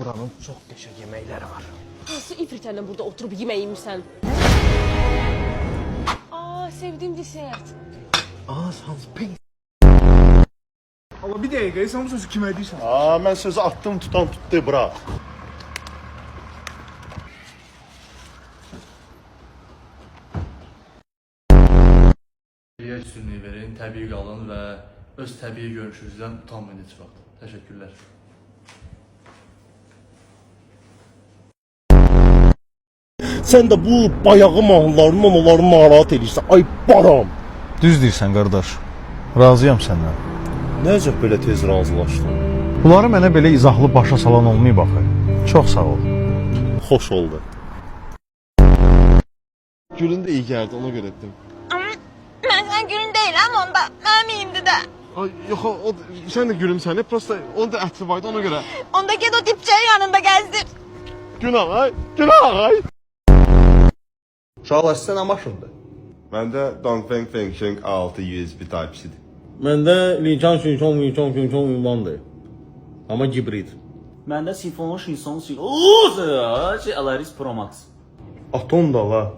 Buranın çox qəşəng yeməkləri var. Hansı ifritlərlə burada oturub yemək yemirsən? Sevdiğim desert. Sans pink. Allah bir dəqiqə, sən bu sözü kimə deyirsən? Mən sözü attım, tutan tutdu, bura. Təbiə üstünlüyü verin, təbii qalın və öz təbii görünüşünüzdən utanmayın heç vaxt. Təşəkkürlər. Sən də bu bayağı mahnılarından onları narahat edirsən. Ay baram. Düz deyirsən qardaş. Razıyam səndən. Necə belə tez razılaşdın? Bunları mənə belə izahlı başa salan olmayıb axı. Çox sağ ol. Xoş oldu. Gülün de iyi geldi, ona göre ettim. Ben sen gülün değil ama onda. Memiyimdi de. Ay yok, sen de gülümsene, prosta onun da ətli vardı, ona göre. Ondaki de o dipçeyi yanında gezdir. Günah ay, günah ay. Uşaqlar, sizə nə maşındır? Məndə Dongfeng Fengsheng 6 USB Type-C'dir. Məndə Lincoln ünvandır. Amma hibrid. Məndə Sinfon Shinson Alaris Pro Max. Atom da la.